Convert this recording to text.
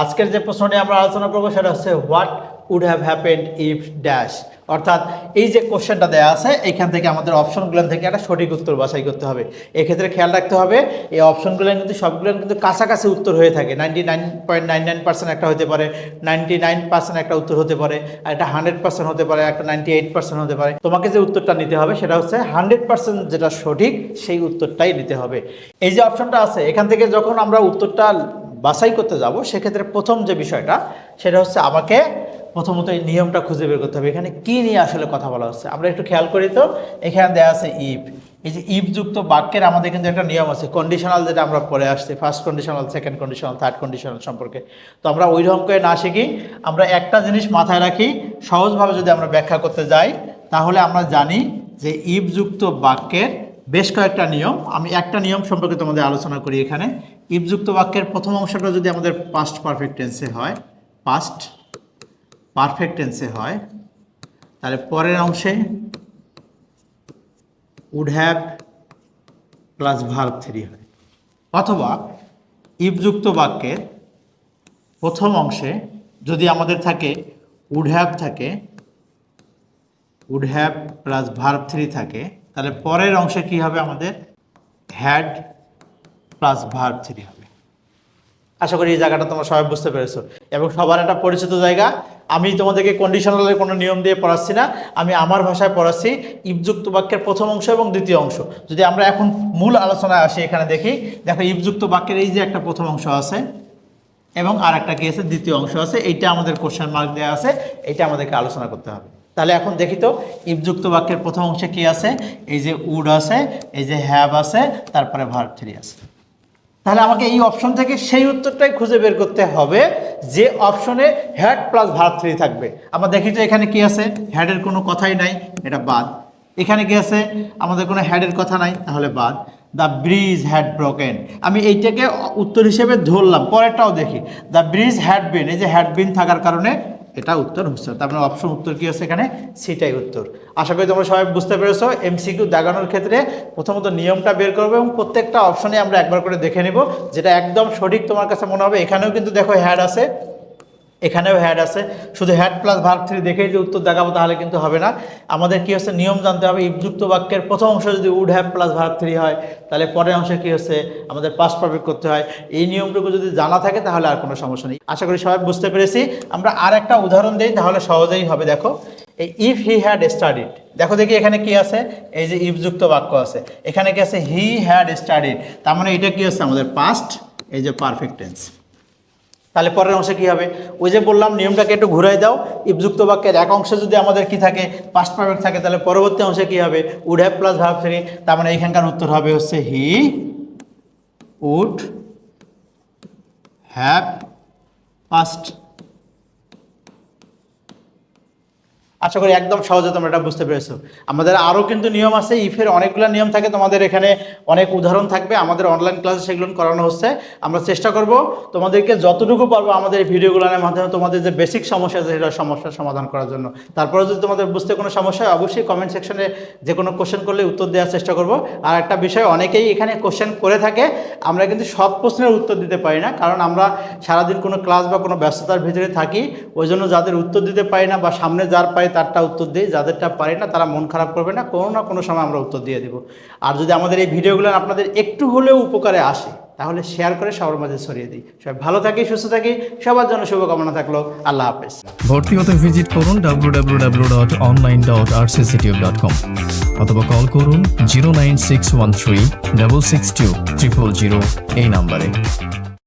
আজকের যে প্রশ্নটি আমরা আলোচনা করবো সেটা হচ্ছে what would have happened if dash, অর্থাৎ এই যে কোশ্চেনটা দেওয়া আছে এইখান থেকে আমাদের অপশনগুলো থেকে একটা সঠিক উত্তর বাছাই করতে হবে। এক্ষেত্রে খেয়াল রাখতে হবে এই অপশনগুলো কিন্তু সবগুলো কিন্তু কাছাকাছি উত্তর হয়ে থাকে। 99.99% একটা হতে পারে, 99% একটা উত্তর হতে পারে, আর একটা 100% হতে পারে, একটা 98% হতে পারে। তোমাকে যে উত্তরটা নিতে হবে সেটা হচ্ছে 100% যেটা সঠিক সেই উত্তরটাই নিতে হবে। এই যে অপশনটা আছে এখান থেকে যখন আমরা উত্তরটা বাছাই করতে যাব সেক্ষেত্রে প্রথম যে বিষয়টা সেটা হচ্ছে আমাকে প্রথমত এই নিয়মটা খুঁজে বের করতে হবে এখানে কি নিয়ে আসলে কথা বলা হচ্ছে। আমরা একটু খেয়াল করি তো, এখানে দেওয়া আছে ইফ। এই যে ইফ যুক্ত বাক্যের আমাদের কিন্তু একটা নিয়ম আছে, কন্ডিশনাল, যেটা আমরা পড়ে আসছি first conditional, second conditional, third conditional সম্পর্কে। তো আমরা ওই রকম করে না শিখি, আমরা একটা জিনিস মাথায় রাখি, সহজভাবে যদি আমরা ব্যাখ্যা করতে যাই তাহলে আমরা জানি যে ইফ যুক্ত বাক্যের বেশ কয়েকটা নিয়ম। আমি একটা নিয়ম সম্পর্কে তোমাদের আলোচনা করি এখানে। ইফ যুক্ত বাক্যের প্রথম অংশটা যদি আমাদের পাস্ট পারফেক্ট টেন্সে হয়, পাস্ট পারফেক্ট টেন্সে হয়, তাহলে পরের অংশে উড হ্যাভ প্লাস ভার্ব 3 হয়। অথবা ইফ যুক্ত বাক্যের প্রথম অংশে যদি আমাদের থাকে উড হ্যাভ থাকে, উড হ্যাভ প্লাস ভার্ব 3 থাকে, তাহলে পরের অংশে কি হবে আমাদের হ্যাড প্লাস ভার্ব 3 হবে। আশা করি এই জায়গাটা তোমরা সবাই বুঝতে পেরেছো এবং সবার একটা পরিচিত জায়গা। আমি তোমাদেরকে কন্ডিশনালের কোনো নিয়ম দিয়ে পড়াচ্ছি না, আমি আমার ভাষায় পড়াচ্ছি ইফযুক্ত বাক্যের প্রথম অংশ এবং দ্বিতীয় অংশ। যদি আমরা এখন মূল আলোচনায় আসি, এখানে দেখি, দেখো ইফযুক্ত বাক্যের এই যে একটা প্রথম অংশ আছে এবং আর একটা কি আছে, দ্বিতীয় অংশ আছে। এইটা আমাদের কোশ্চেন মার্ক দেওয়া আছে, এইটা আমাদেরকে আলোচনা করতে হবে। তাহলে এখন দেখি তো ইফযুক্ত বাক্যের প্রথম অংশে কি আছে, এই যে উড আছে, এই যে হ্যাভ আছে, তারপরে ভার্ব 3 আছে। তাহলে আমাকে এই অপশন থেকে সেই উত্তরটাই খুঁজে বের করতে হবে যে অপশনে হ্যাড প্লাস ভার্ব 3 থাকবে। আমরা দেখি তো এখানে কি আছে, হ্যাডের কোনো কথাই নাই, এটা বাদ। এখানে কি আছে, আমাদের কোনো হ্যাডের কথা নাই, তাহলে বাদ। দ্য ব্রিজ হ্যাড ব্রোকেন, আমি এইটাকে উত্তর হিসেবে ধরলাম। পরেরটাও দেখি, দ্য ব্রিজ হ্যাড বিন, এই যে হ্যাড বিন থাকার কারণে এটা উত্তর হচ্ছে। তার মানে অপশন উত্তর কি আছে এখানে, সিটাই উত্তর। আশা করি তোমরা সবাই বুঝতে পেরেছো। এমসিকিউ দাগানোর ক্ষেত্রে প্রথমত নিয়মটা বের করবো এবং প্রত্যেকটা অপশনে আমরা একবার করে দেখে নিব যেটা একদম সঠিক তোমার কাছে মনে হবে। এখানেও কিন্তু দেখো হ্যাড আছে, এখানেও হ্যাড আছে, শুধু হ্যাড প্লাস ভার্ব 3 দেখেই যে উত্তর দেখাবো তাহলে কিন্তু হবে না। আমাদের কি হচ্ছে, নিয়ম জানতে হবে। ইফযুক্ত বাক্যের প্রথম অংশ যদি উড হ্যাভ প্লাস ভার্ব 3 হয়, তাহলে পরের অংশে কি হচ্ছে, আমাদের পাস্ট পারফেক্ট করতে হয়। এই নিয়মটুকু যদি জানা থাকে তাহলে আর কোনো সমস্যা নেই। আশা করি সবাই বুঝতে পেরেছি। আমরা আর একটা উদাহরণ দিই তাহলে সহজেই হবে। দেখো এই ইফ হি হ্যাড স্টাডিড, দেখো দেখি এখানে কি আছে, এই যে ইফযুক্ত বাক্য আছে, এখানে কি আছে, হি হ্যাড স্টাডিড, তার মানে এটা কি হচ্ছে আমাদের পাস্ট, এই যে পারফেক্ট টেন্স। তাহলে পরের অংশে কী হবে, ওই যে বললাম নিয়মটাকে একটু ঘুরাই দাও। ইফযুক্ত বাক্যের এক অংশে যদি আমাদের কি থাকে, পাস্ট পারফেক্ট থাকে, তাহলে পরবর্তী অংশে কি হবে, উড হ্যাভ প্লাস ভার্ব 3। তার মানে এখানকার উত্তর হবে হচ্ছে হি উড হ্যাভ পাস্ট। আশা করি একদম সহজে তোমরা এটা বুঝতে পেরেছো। আমাদের আরও কিন্তু নিয়ম আছে, ইফের অনেকগুলো নিয়ম থাকে, তোমাদের এখানে অনেক উদাহরণ থাকবে। আমাদের অনলাইন ক্লাসে সেগুলো করানো হচ্ছে। আমরা চেষ্টা করব তোমাদেরকে যতটুকু পারবো আমাদের এই ভিডিওগুলোর মাধ্যমে তোমাদের যে বেসিক সমস্যা আছে সেটা সমস্যার সমাধান করার জন্য। তারপরে যদি তোমাদের বুঝতে কোনো সমস্যা হয় অবশ্যই কমেন্ট সেকশনে যে কোনো কোশ্চেন করলে উত্তর দেওয়ার চেষ্টা করব। আর একটা বিষয়, অনেকেই এখানে কোশ্চেন করে থাকে, আমরা কিন্তু সব প্রশ্নের উত্তর দিতে পারি না, কারণ আমরা সারাদিন কোনো ক্লাস বা কোনো ব্যস্ততার ভিতরে থাকি। ওই জন্য যাদের উত্তর দিতে পারি না বা সামনে যার পাই তারটা উত্তর দিই, যাদেরটা পারি না তারা মন খারাপ করবে না, কোনো না কোনো সময় আমরা উত্তর দিয়ে দেব। আর যদি আমাদের এই ভিডিওগুলো আপনাদের একটু হলেও উপকারে আসে তাহলে শেয়ার করে সবার মাঝে ছড়িয়ে দিই। সবাই ভালো থাকি, সুস্থ থাকি, সবার জন্য শুভকামনা থাকলো। আল্লাহ হাফেজ। ভর্তি হতে ভিজিট করুন www.online.rcctube.com অথবা কল করুন 09613 662 000 এই নাম্বারে।